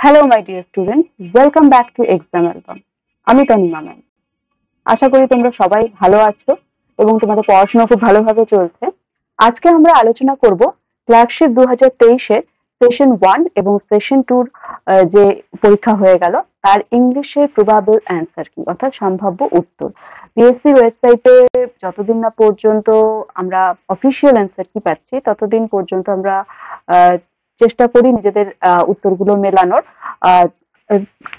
Hello my dear student, welcome back to exam album. আমি Tanima ma'am. আশা করি তোমরা সবাই ভালো আছো এবং তোমাদের পড়াশোনা খুব ভালোভাবে চলছে। আজকে আমরা আলোচনা করব ক্লার্কশিপ 2023-এর সেশন 1 এবং সেশন 2 যে পরীক্ষা হয়ে গেল তার ইংলিশের প্রবাবল অ্যান্সার কি, অর্থাৎ সম্ভাব্য উত্তর। পিএসসি ওয়েবসাইটে যতদিন না পর্যন্ত আমরা অফিসিয়াল অ্যান্সার কি পাচ্ছি ততদিন পর্যন্ত আমরা চেষ্টা করি নিজেদের উত্তরগুলো মেলানোর।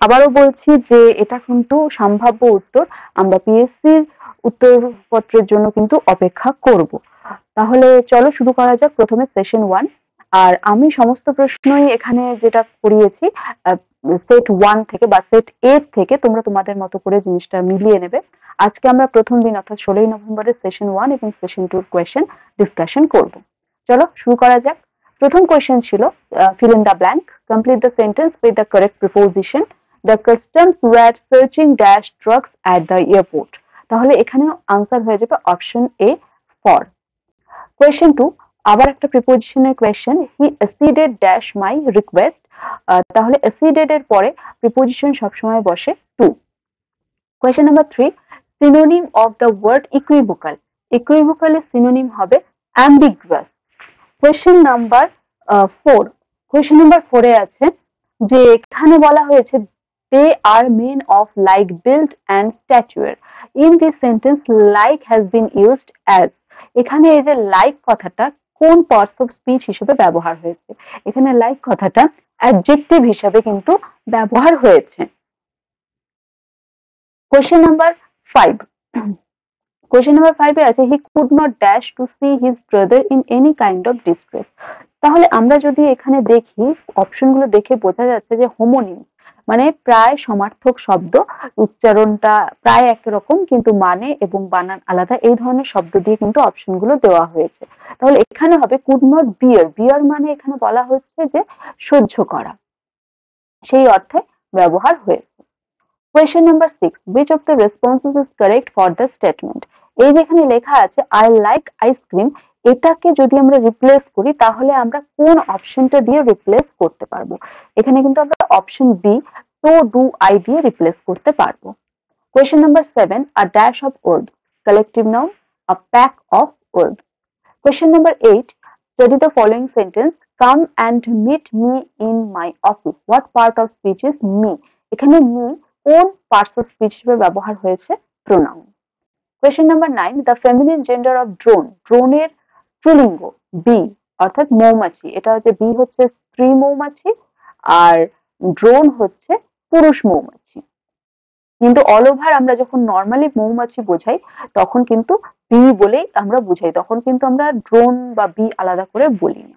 আবারও বলছি যে এটা কিন্তু সম্ভাব্য উত্তর, আমরা পিএসসির উত্তরপত্রের জন্য কিন্তু অপেক্ষা করব। তাহলে চলো শুরু করা যাক প্রথমে সেশন 1। আর আমি সমস্ত প্রশ্নই এখানে যেটা করিয়েছি সেট 1 থেকে বা সেট 8 থেকে তোমরা তোমাদের মতো করে জিনিসটা মিলিয়ে নেবে। আজকে আমরা প্রথম দিন অর্থাৎ 16ই নভেম্বরের সেশন 1 এবং সেশন 2 কোয়েশ্চেন ডিসকাশন করব। চলো শুরু করা যাক। প্রথম কোয়েশ্চেন ছিল fill in the blank, complete the sentence with the correct preposition. The customs were searching dash drugs at the airport. তাহলে এখানে আনসার হয়ে যাবে অপশন এ ফর। কোয়েশ্চেন 2 আবার একটা প্রিপোজিশনের question, he acceded dash my request. তাহলে acceded এর পরে প্রিপোজিশন সবসময় বসে to. Question number 3 synonym of the word equivocal. equivocal এর synonym হবে ambiguous. Question number 4, question number 4 এ আছে যে এখানে বলা হয়েছে they are men of like build and stature. In this sentence like has been used as. এখানে এই যে like কথাটা কোন পার্টস অফ স্পিচ হিসেবে ব্যবহার হয়েছে? এখানে like কথাটা অ্যাডজেক্টিভ হিসেবে কিন্তু ব্যবহার হয়েছে। কোয়েশ্চেন নাম্বার 5, কোয়েশ্চেন নাম্বার 5 এ আছে he could not dash to see his brother in any kind of distress. তাহলে আমরা যদি এখানে দেখি অপশনগুলো দেখে বোঝা যাচ্ছে যে হোমোনিম মানে প্রায় সমার্থক শব্দ, উচ্চারণটা প্রায় একই রকম কিন্তু মানে এবং বানান আলাদা, এই ধরনের শব্দ দিয়ে কিন্তু অপশনগুলো দেওয়া হয়েছে। তাহলে এখানে হবে কুড নট বিয়ার। বিয়ার মানে এখানে বলা হচ্ছে যে সহ্য করা, সেই অর্থে ব্যবহার হয়েছে। Question number 6, which of the responses is correct for the statement? এই যেখানে লেখা আছে I like আইসক্রিম, এটাকে যদি আমরা রিপ্লেস করি তাহলে আমরা কোন অপশনটা দিয়ে রিপ্লেস করতে পারবো? এখানে কিন্তু আমরা option B so do I দিয়ে রিপ্লেস করতে পারবো। Question number 7, a dash of words, collective noun, a pack of words. Question number 8, study the following sentence, come and meet me in my office. What part of speech is me? এখানে me কোন parts of speech হিসেবে ব্যবহার হয়েছে? Pronoun. Question number 9, the feminine gender of drone. ড্রোনের স্ত্রীলিঙ্গ B অর্থাৎ মৌমাছি। এটা হচ্ছে বি হচ্ছে স্ত্রী মৌমাছি আর ড্রোন হচ্ছে পুরুষ মৌমাছি। কিন্তু অল ওভার আমরা যখন নর্মালি মৌমাছি বোঝাই তখন কিন্তু বি বলেই আমরা বুঝাই, তখন কিন্তু আমরা ড্রোন বা বি আলাদা করে বলি না।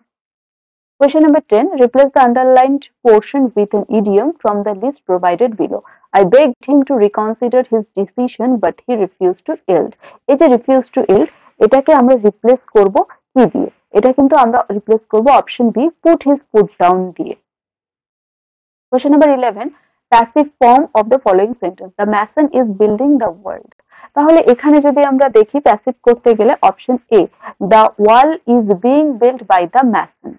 Question number 10, replace the underlined portion with an idiom from the list provided below. I begged him to reconsider his decision but he refused to yield. এই যে refused to yield এটাকে আমরা replace করব কি দিয়ে? এটা কিন্তু আমরা রিপ্লেস করব option B put his foot down দিয়ে। Question number 11, passive form of the following sentence, the mason is building the world. তাহলে এখানে যদি আমরা দেখি প্যাসিভ করতে গেলে option A the wall is being built by the mason.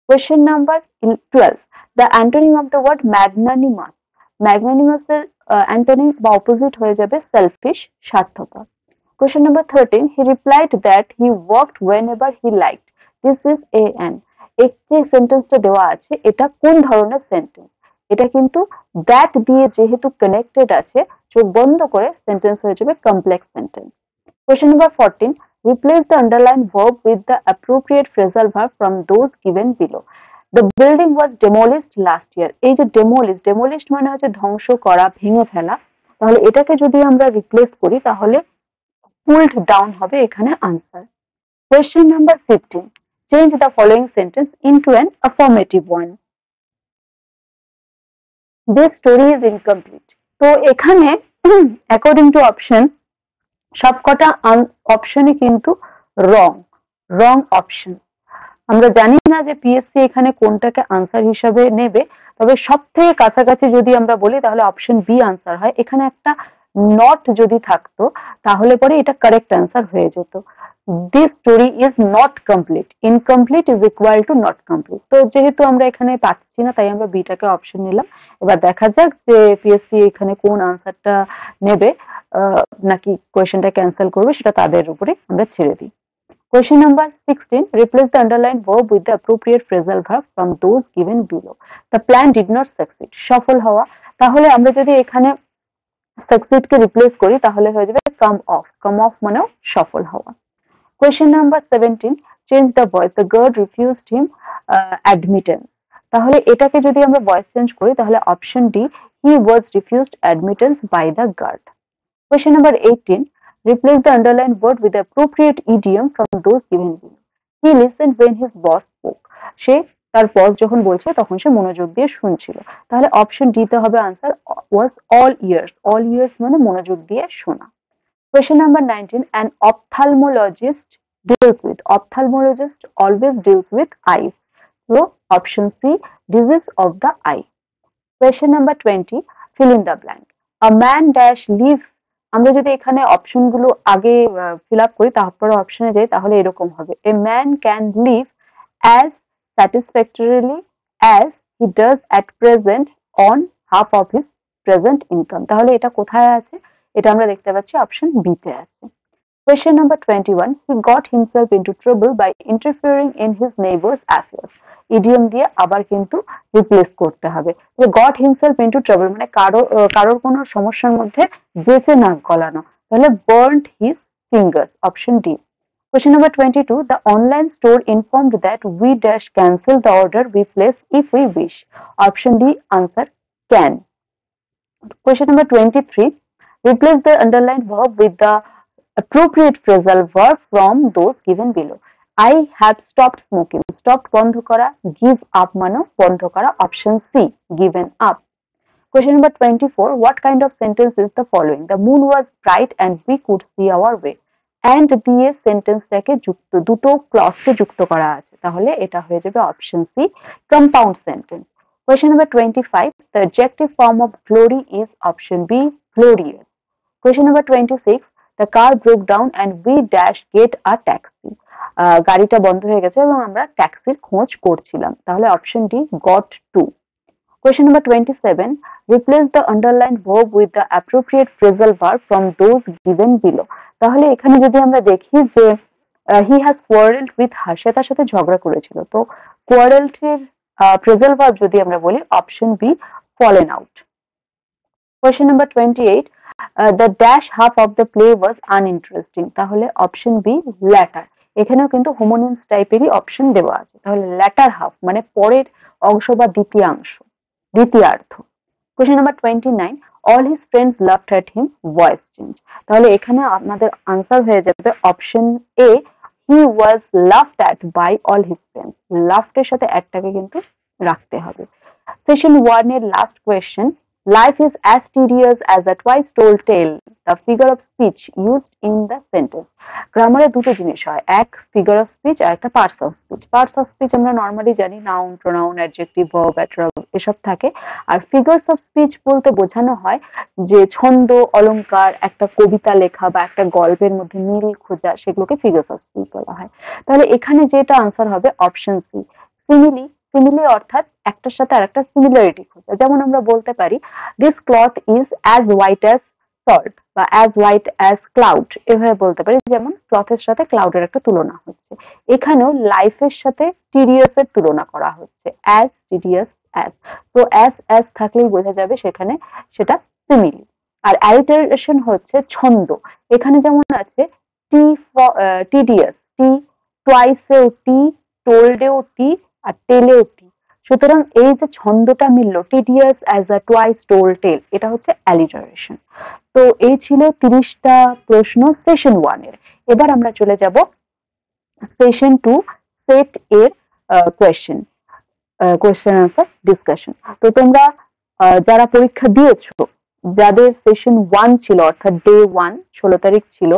Question number 12, the antonym of the word magnanimous. magnanimous এর antonym বা opposite হয়ে যাবে selfish, স্বার্থপর। Question number 13, he replied that he worked whenever he liked. This is an. এই যে সেন্টেন্সটা দেওয়া আছে এটা কোন ধরনের সেন্টেন্স? এটা কিন্তু দ্যাট দিয়ে যেহেতু কানেক্টেড আছে চোখ বন্ধ করে সেন্টেন্স হয়ে যাবে complex sentence. Question number 14, replace the underlined verb with the appropriate phrasal verb from those given below. The building was demolished last year. এই যে demolished মানে হচ্ছে ধ্বংস করা, ভেঙে ফেলা। তাহলে এটাকে যদি আমরা রিপ্লেস করি তাহলে pulled down হবে এখানে answer. Question number 15, change the following sentence into an affirmative one. This story is incomplete. তো এখানে according to option সবকটা অপশনই কিন্তু রং অপশন। আমরা জানি না যে পিএসসি এখানে কোনটাকে আনসার হিসাবে নেবে, তবে সব থেকে কাছাকাছি যদি আমরা বলি তাহলে অপশন বি আনসার হয়। এখানে একটা নট যদি থাকতো তাহলে পরে এটা কারেক্ট আনসার হয়ে যেত। this story is not complete. Incomplete is equal to not complete. তো যেহেতু আমরা এখানে পাচ্ছি না তাই আমরা বিটাকে অপশন নিলাম। এবার দেখা যাক যে পিএসসি এখানে কোন আনসারটা নেবে নাকি কোয়েশ্চেনটা ক্যান্সেল করবে, সেটা তাদের উপরে আমরা ছেড়ে দিই। Question number 16. Replace the underlined verb with the appropriate phrasal verb from those given below. The plan did not succeed. সফল হওয়া, তাহলে আমরা যদি এখানে succeed কে রিপ্লেস করি তাহলে হয়ে যাবে come off. Come off মানেও সফল হওয়া। Question number 17. Change the voice. The guard refused him admittance. তাহলে এটাকে যদি আমরা ভয়েস চেঞ্জ করি তাহলে option D, he was refused admittance by the guard. Question number 18. Replace the underlined word with the appropriate idiom from those given below. He listened when his boss spoke. সে তার বস যখন বলছে তখন সে মনোযোগ দিয়ে শুনছিল। তাহলে অপশন ডি তে হবে answer was all ears. All ears মানে মনোযোগ দিয়ে শোনা। Question number 19. An ophthalmologist deals with. Ophthalmologist always deals with eyes. So option C, disease of the eye. Question number 20. Fill in the blank. A man dash leaves. আমরা যদি এখানে অপশনগুলো আগে fill up করি তারপরে অপশনে যাই তাহলে এরকম হবে, a man can live as satisfactorily as he does at present on half of his present income. তাহলে এটা কোথায় আছে? এটা আমরা দেখতে পাচ্ছি অপশন বি তে আছে। Question number 21. He got himself into trouble by interfering in his neighbor's affairs. Idiom দিয়ে আবার কিন্তু রিপ্লেস করতে হবে। গট হিমসেলফ ইনটু ট্রাবল মানে কারোর কোনো সমস্যার মধ্যে জেসে নাক গলানো, তাহলে burned his fingers, option D. Question number 22. The online store informed that we dash cancel the order we place if we wish. Option D, answer can. Question number 23. Replace the underlined verb with the appropriate phrasal verb from those given below. I have stopped smoking. Stopped বন্ধ করা, give up মানে বন্ধ করা, option C, given up. Question number 24. What kind of sentence is the following? The moon was bright and we could see our way. And দিয়ে সেন্টেন্সটাকে যুক্ত, দুটো ক্লজকে যুক্ত করা আছে, তাহলে এটা হয়ে যাবে option C, compound sentence. Question number 25. The adjective form of glory is option B, glorious. Question number 26. The car broke down and we dash get a taxi. গাড়িটা বন্ধ হয়ে গেছে এবং আমরা ট্যাক্সির খোঁজ করছিলাম, তাহলে option D, got to. Question number 27. Replace the underlined verb with the appropriate phrasal verb from those given below. তাহলে এখানে যদি আমরা দেখি যে he has quarreled with her, সে তার সাথে ঝগড়া করেছিল, তো quarreled এর phrasal verb যদি আমরা বলি option B, fallen out. Question number 28. The dash half of the play was uninteresting. তাহলে অপশন বি, latter. এখানেও কিন্তু হোমোনিমস টাইপেরই অপশন দেওয়া আছে, তাহলে latter half মানে পরের অংশ বা দ্বিতীয়াংশ, দ্বিতীয়ার্ধ। Question number 29. All his friends laughed at him, voice change. তাহলে এখানে আপনাদের আনসার হয়ে যাবে option A, he was laughed at by all his friends. laughed এর সাথে একটাকে কিন্তু রাখতে হবে। সেশন 1 এর last question. Life is as tedious as a twice told tale. The figure of speech used in the sentence. গ্রামারে দুটো জিনিস হয়, এক ফিগার অফ স্পিচ আর একটা parts of speech. Parts of speech আমরা নর্মালি জানি noun, pronoun, adjective, verb, adverb এসব থাকে। আর figures of speech বলতে বোঝানো হয় যে ছন্দ, অলংকার, একটা কবিতা লেখা বা একটা গল্পের মধ্যে মিল খোঁজা, সেগুলোকে ফিগার্স অফ স্পিচ বলা হয়। তাহলে এখানে যেটা আনসার হবে অপশন সি, সিমিলি। সিমিলি অর্থাৎ একটার সাথে আরেকটা সিমিলারিটি খোঁজা। যেমন আমরা বলতে পারি this cloth is as white as salt বা অ্যাজ হোয়াইট অ্যাজ ক্লাউড, এভাবে বলতে পারি। যেমন ক্লথের সাথে ক্লাউডের একটা তুলনা হচ্ছে, এখানেও লাইফের সাথে টিডিয়াস এর তুলনা করা হচ্ছে, অ্যাজ টিডিয়াস অ্যাজ। তো অ্যাজ থাকলেই বোঝা যাবে সেখানে সেটা সিমিলি। আর অ্যালিটারেশন হচ্ছে ছন্দ, এখানে যেমন আছে টি টিডিয়াস, টি টুয়াইসেও টি, টোল্ডেও টি আর টেলেও টি। সুতরাং এই যে ছন্দটা মিললো tedious as a twice told tale, এটা হচ্ছে অ্যালিটারেশন। তো এই ছিল 30টা প্রশ্ন সেশন 1 এর। এবার আমরা চলে যাব সেশন 2 সেট এর কোয়েশ্চেন আনসার ডিসকাশন। তো তোমরা যারা পরীক্ষা দিয়েছো, যাদের সেশন 1 ছিল অর্থাৎ ডে 1 16 তারিখ ছিল,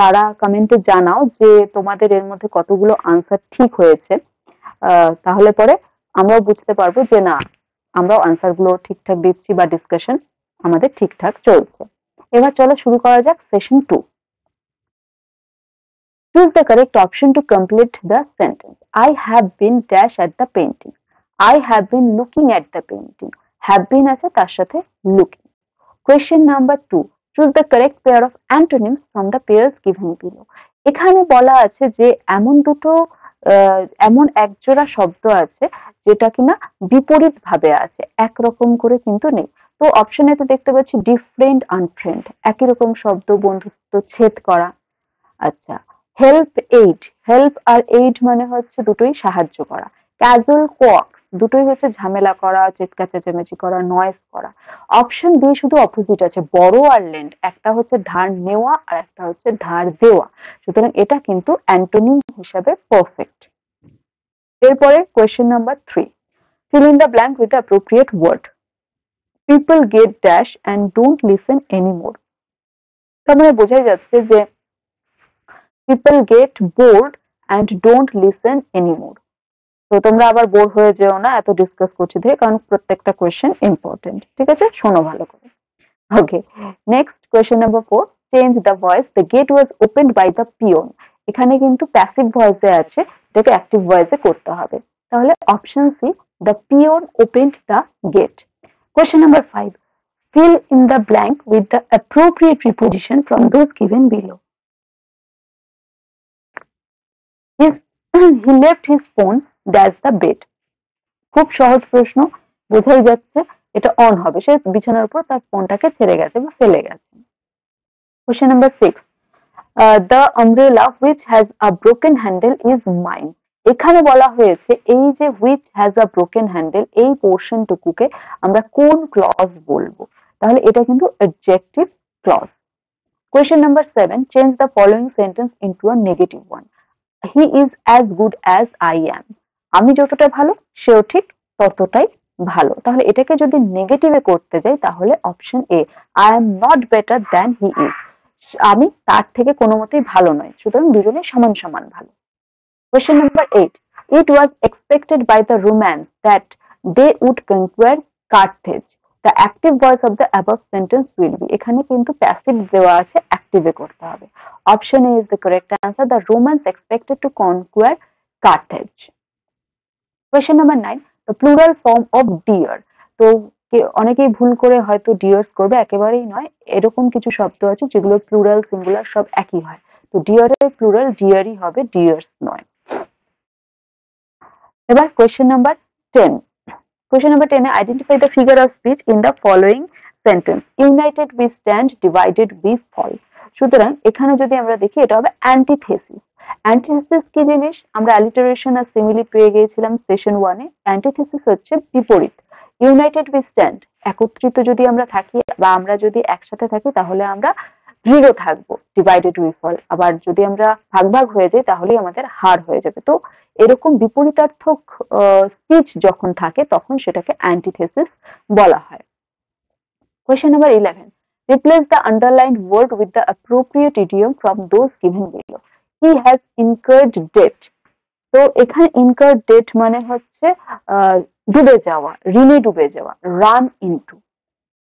তারা কমেন্টে জানাও যে তোমাদের এর মধ্যে কতগুলো আনসার ঠিক হয়েছে। তাহলে পরে আমরাও বুঝতে পারবো যে না, আমরাও আনসার গুলো ঠিকঠাক দিচ্ছি বা ডিসকাশন আমাদের ঠিকঠাক চলছে। এবার চলো শুরু করা যাক session 2। Choose the correct option to complete the sentence. I have been dash at the painting. I have been looking at the painting. Have been আছে তার সাথে looking. Question number 2. Choose the correct pair of antonyms from the pairs given below. এখানে বলা আছে যে এমন একজোড়া শব্দ আছে যেটা কিনা বিপরীত ভাবে আছে, একরকম করে কিন্তু নেই। তো অপশনে তো দেখতে পাচ্ছি ডিফারেন্ট, আনফ্রেন্ড, একই রকম শব্দ, বন্ধুত্ব, ছেদ করা। আচ্ছা, হেল্প এইড, হেল্প আর এইড মানে হচ্ছে দুটোই সাহায্য করা। ক্যাজুয়াল কোয়াক্স দুটোই হচ্ছে ঝামেলা করা, চিৎকার চেঁচামেচি করা, নয়েজ করা। অপশন বি শুধু অপোজিট আছে, বড় আর লেন্ড, একটা হচ্ছে ধার নেওয়া আর একটা হচ্ছে ধার দেওয়া, সুতরাং এটা কিন্তু অ্যান্টোনিম হিসাবে পারফেক্ট। এরপরে question number 3, fill in the blank with the appropriate word. People get dash and don't listen anymore. তার মানে বোঝাই যাচ্ছে যে people get bored and don't listen anymore. তো তোমরা আবার বোর হয়ে যেও না এত ডিসকাস করছি দেখে, কারণ প্রত্যেকটা কোয়েশ্চেন ইম্পর্টেন্ট। ঠিক আছে, শোনো ভালো করে। Okay, next question number 4, change the voice, the gate was opened by the peon. এখানে কিন্তু প্যাসিভ ভয়েসে আছে, এটাকে অ্যাক্টিভ ভয়েসে করতে হবে। তাহলে option C, the peon opened the gate. Question number 5, fill in the blank with the appropriate preposition from those given below. He left his phone dash the bed. খুব সহজ প্রশ্ন, বোঝাই যাচ্ছে এটা অন হবে, সে বিছানার উপর তার ফোনটাকে ছেড়ে গেছে বা ফেলে গেছে। Question number 6, the umbrella which has a broken handle is mine. এখানে বলা হয়েছে এই যে which has a broken handle, এই পোর্শনটুকুকে আমরা কোন ক্লজ বলবো, তাহলে এটা কিন্তু adjective clause. Question number 7, change the following sentence into a negative one. He is as good as I am. আমি যতটা ভালো সেও ঠিক ততটাই ভালো। তাহলে এটাকে যদি নেগেটিভে করতে যাই তাহলে option A, I am not better than he is. আমি তার থেকে কোনো মতেই ভালো নয়, সুতরাং দুজনে সমান সমান ভালো। Question number 8, it was expected by the Romans that they would conquer Carthage. The active voice of the above sentence will be. এখানে কিন্তু প্যাসিভ দেওয়া আছে, অ্যাক্টিভে করতে হবে। Option A is the correct answer, the Romans expected to conquer Carthage. Question number 9, the plural form of deer. তো অনেকেই ভুল করে হয়তো ডিয়ার্স করবে, একেবারেই নয়, এরকম কিছু শব্দ আছে যেগুলো প্লুরাল সিঙ্গুলার সব একই হয়। তো ডিয়ারের প্লুরাল ডিয়ারই হবে, ডিয়ার্স নয়। এবার কোয়েশ্চেন নাম্বার 10, কোয়েশ্চেন নাম্বার 10 এ identify the figure of speech in the following sentence. United we stand, divided we fall. সুতরাং এখানে যদি আমরা দেখি এটা হবে অ্যান্টিথেসিস। অ্যান্টিথেসিস কি জিনিস? আমরা অ্যালিটারেশন আর সিমিলি পেয়ে গিয়েছিলাম সেশন 1 এ। অ্যান্টিথেসিস হচ্ছে বিপরীত। ইউনাইটেড উই স্ট্যান্ড, একত্রিত যদি আমরা থাকি বা আমরা যদি একসাথে থাকি তাহলে আমরা দৃঢ় থাকবো, ডিভাইডেড উই ফল। আবার যদি আমরা ভাগ ভাগ হয়ে যাই তাহলে আমাদের হার হয়ে যাবে। তো এরকম বিপরীতার্থক স্পিচ যখন থাকে তখন সেটাকে অ্যান্টিথেসিস বলা হয়। Question number 11, replace the underlined word with the appropriate idiom from those given below. He has incurred debt. তো এখানে ইনকার্ড ডেট মানে হচ্ছে ডুবে যাওয়া, ঋণে ডুবে যাওয়া, run into.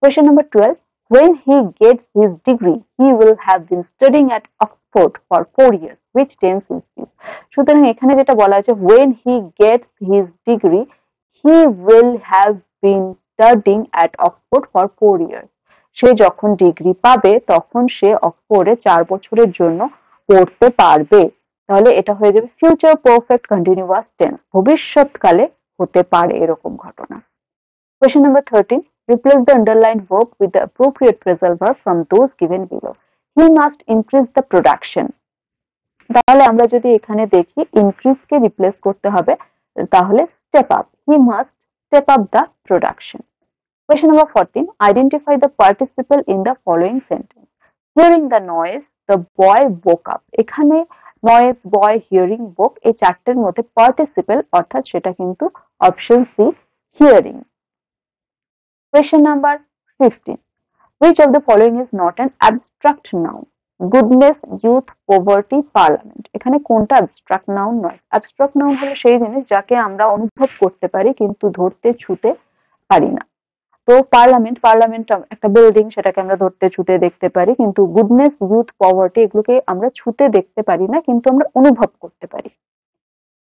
Question number 12, when he gets his degree, he will have been studying at Oxford for 4 years. Which tense is this? সুতরাং এখানে যেটা বলা আছে, when he gets his degree, he will have been studying at Oxford for 4 years. সে যখন degree পাবে তখন সে অক্সফোর্ডে 4 বছরের জন্য পড়তে পারবে। তাহলে এটা হয়ে যাবে ফিউচার পারফেক্ট কন্টিনিউয়াস টেন্স, ভবিষ্যৎকালে হতে পারে এরকম ঘটনা। Question number 13, replace the underlined verb with the appropriate phrasal verb from those given below. He must increase the production. তাহলে আমরা যদি এখানে দেখি increase কে রিপ্লেস করতে হবে, তাহলে step up. He must step up the production. Question number 14, identify the participle in the following sentence. Hearing the noise, the boy woke up. এখানে noise, boy, hearing, woke এই চারটের মধ্যে participle অর্থাৎ সেটা কিন্তু option C, hearing. Question number 15, which of the following is not an abstract noun? Goodness, youth, poverty, parliament. এখানে কোনটা abstract noun নয়? abstract noun হলো সেই জিনিস যাকে আমরা অনুভব করতে পারি কিন্তু ধরতে ছুতে পারি না। তো তো পার্লামেন্ট একটা বিল্ডিং, সেটাকে আমরা ধরতে ছুতে দেখতে পারি, কিন্তু গুডনেস, ইউথ, পভার্টি এগুলোকে আমরা ছুতে দেখতে পারি না, কিন্তু আমরা অনুভব করতে পারি।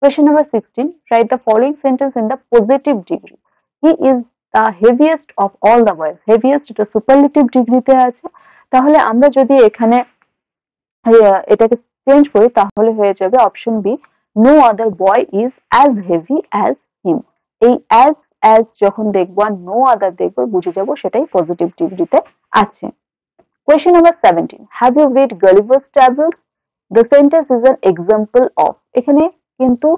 Question number 16. Write the following sentence in the positive degree. He is the heaviest of all the boys. Heaviest এটা superlative ডিগ্রিতে আছে, তাহলে আমরা যদি এখানে এটাকে চেঞ্জ করি তাহলে হয়ে যাবে option B, no other boy is as heavy as him. এই অ্যাজ যখন দেখবো আর নো আদার দেখবো বুঝে যাবো সেটাই পজিটিভ ডিগ্রিতে আছে। Question number 17. Have you read Gulliver's Travels? The sentence is an example of. এখানে কিন্তু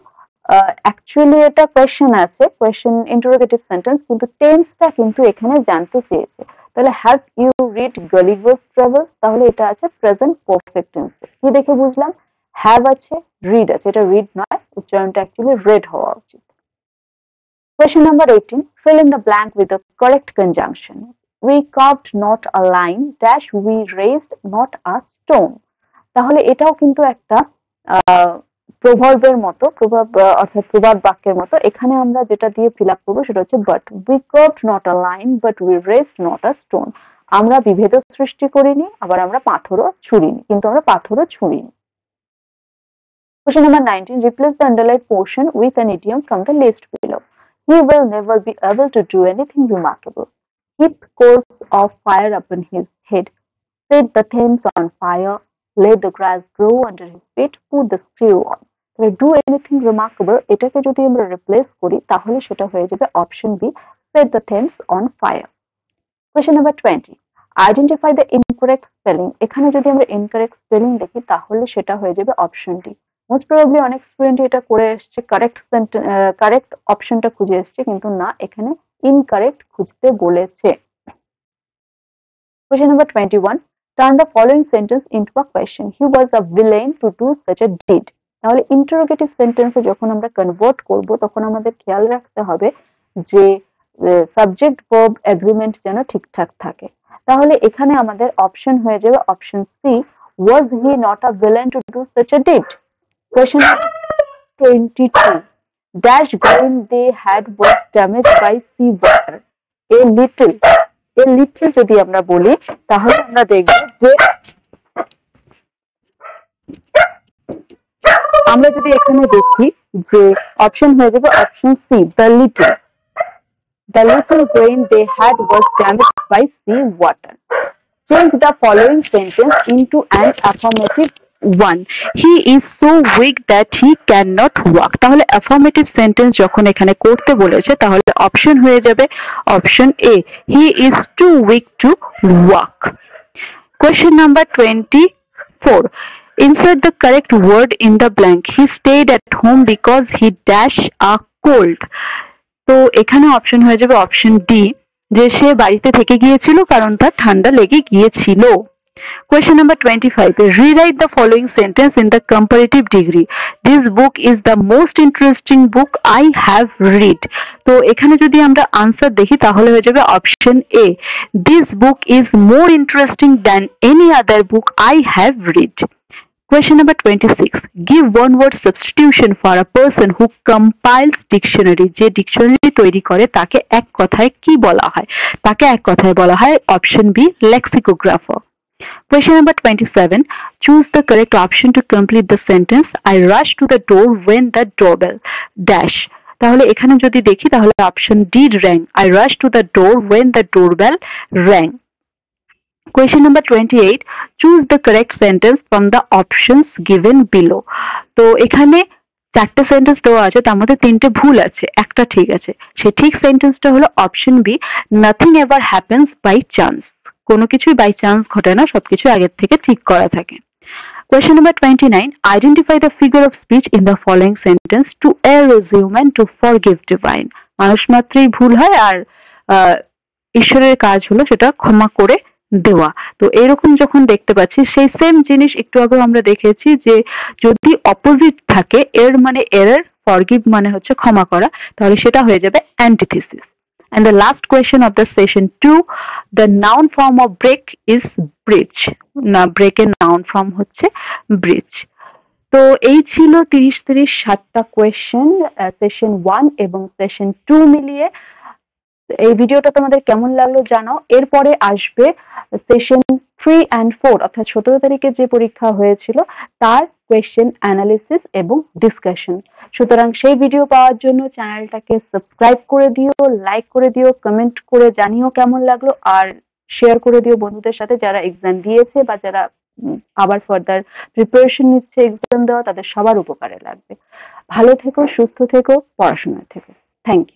অ্যাকচুয়ালি এটা কোয়েশ্চেন আছে, কোয়েশ্চেন ইন্টারোগেটিভ সেন্টেন্স, কিন্তু টেন্সটা কিন্তু এখানে জানতে চেয়েছে। তাহলে হ্যাভ ইউ রিড গলিভার্স ট্রাভেলস, তাহলে এটা আছে প্রেজেন্ট পারফেক্ট টেন্সে। কি দেখে বুঝলাম? হ্যাভ আছে, রিড আছে, এটা রিড নয়, উচ্চারণটা অ্যাকচুয়ালি রেড হওয়া উচিত। Question number 18. Fill in the blank with the correct conjunction. We carved not a line dash we raised not a stone. তাহলে এটাও কিন্তু একটা প্রভাবের মতো, অর্থাৎ প্রবাদ বাক্যের মতো। এখানে আমরা যেটা দিয়ে ফিল আপ করবো সেটা হচ্ছে but. We curved not a line but we raised not a stone. আমরা বিভেদ সৃষ্টি করিনি, আবার আমরা পাথরও ছুঁড়িনি, কিন্তু আমরা পাথরও ছুঁড়িনি। Question number 19. Replace the underlined portion with an idiom from the list below. He will never be able to do anything remarkable. Heap coals of fire upon his head. Set the Thames on fire. Let the grass grow under his feet. Put the screw on. Do anything remarkable এটাকে যদি আমরা replace করি তাহলে সেটা হয়ে যাবে option B, set the Thames on fire. Question number 20. Identify the incorrect spelling. এখানে যদি আমরা incorrect spelling দেখি তাহলে সেটা হয়ে যাবে অপশন ডি। মোস্ট প্রবাবলি অনেক স্টুডেন্ট এটা করে এসছে, কারেক্ট অপশনটা খুঁজে এসছে, কিন্তু না, এখানে ইনকারেক্ট খুঁজতে বলেছে। Question number 21. Turn the following sentence into a question. He was a villain to do such a deed. তাহলে ইন্টারোগেটিভ সেন্টেন্সে যখন আমরা কনভার্ট করব তখন আমাদের খেয়াল রাখতে হবে যে সাবজেক্ট ভার্ব এগ্রিমেন্ট যেন ঠিকঠাক থাকে। তাহলে এখানে আমাদের অপশন হয়ে যাবে option C, was he not a villain to do such a deed? Question 22. Dash grain they had was damaged by sea water. A little যদি আমরা বলি তাহলে আমরা দেখব যে আমরা যদি এখানে দেখি যে অপশন হয়ে যাবে option C, the little grain they had was damaged by sea water. Change the following sentence into an affirmative one. He is so weak that he cannot walk. তাহলে affirmative sentence যখন এখানে করতে বলেছে তাহলে অপশন হয়ে যাবে option A, he is too weak to walk. Question number 24. Insert the correct word in the blank. He stayed at home because he dash a cold. তো এখানে অপশন হয়ে যাবে অপশন ডি, যে সে বাড়িতে থেকে গিয়েছিল কারণ তার ঠান্ডা লেগে গিয়েছিল। Question number 25. Rewrite the following sentence in the comparative degree. This book is the most interesting book I have read. তো এখানে যদি আমরা আনসার দেখি তাহলে হয়ে যাবে option A, This book is more interesting than any other book I have read. Question number 26. Give one word substitution for a person who compiles dictionary. যে dictionary তৈরি করে তাকে এক কথায় কি বলা হয়? তাকে এক কথায় বলা হয় option B, lexicographer. Question number 27. Choose the correct option to complete the sentence. I rushed to the door when the doorbell dash. তাহলে এখানে যদি দেখি তাহলে option D, rang. I rushed to the door when the doorbell rang. Question number 28. Choose the correct sentence from the options given below. তো এখানে চারটে sentence দেওয়া আছে, তার মধ্যে তিনটে ভুল আছে, একটা ঠিক আছে। সেই ঠিক সেন্টেন্সটা হলো option B, nothing ever happens by chance. কোনো কিছুই বাই চান্স ঘটে না, সবকিছু আগের থেকে ঠিক করা থাকে। Question number 29. Identify the figure of speech in the following sentence. To err is human, to forgive divine. মানুষ মাত্রই ভুল হয়, আর ঈশ্বরের কাজ হলো সেটা ক্ষমা করে দেওয়া। তো এরকম যখন দেখতে পাচ্ছি, সেই সেম জিনিস একটু আগে আমরা দেখেছি যে যদি অপোজিট থাকে, এর মানে এরর, ফরগিভ মানে হচ্ছে ক্ষমা করা, তাহলে সেটা হয়ে যাবে antithesis. And the last question of the session 2, the noun form of break is bridge. না, break এর noun form হচ্ছে bridge. তো এই ছিল 30-30 7টা কোয়েশ্চেন সেশন 1 এবং সেশন 2 মিলিয়ে। এই ভিডিওটা তোমাদের কেমন লাগলো জানাও। এরপরে আসবে সেশন 3 and 4 অর্থাৎ 17 তারিখে যে পরীক্ষা হয়েছিল তার কোয়েশ্চেন অ্যানালিসিস এবং ডিসকাশন। সুতরাং সেই ভিডিও পাওয়ার জন্য চ্যানেলটাকে সাবস্ক্রাইব করে দিও, লাইক করে দিও, কমেন্ট করে জানিও কেমন লাগলো, আর শেয়ার করে দিও বন্ধুদের সাথে যারা এক্সাম দিয়েছে বা যারা আবার ফার্দার প্রিপারেশন নিচ্ছে এক্সাম দেওয়া, তাদের সবার উপকারে লাগবে। ভালো থেকো, সুস্থ থেকো, পড়াশোনা থেকো। Thank you.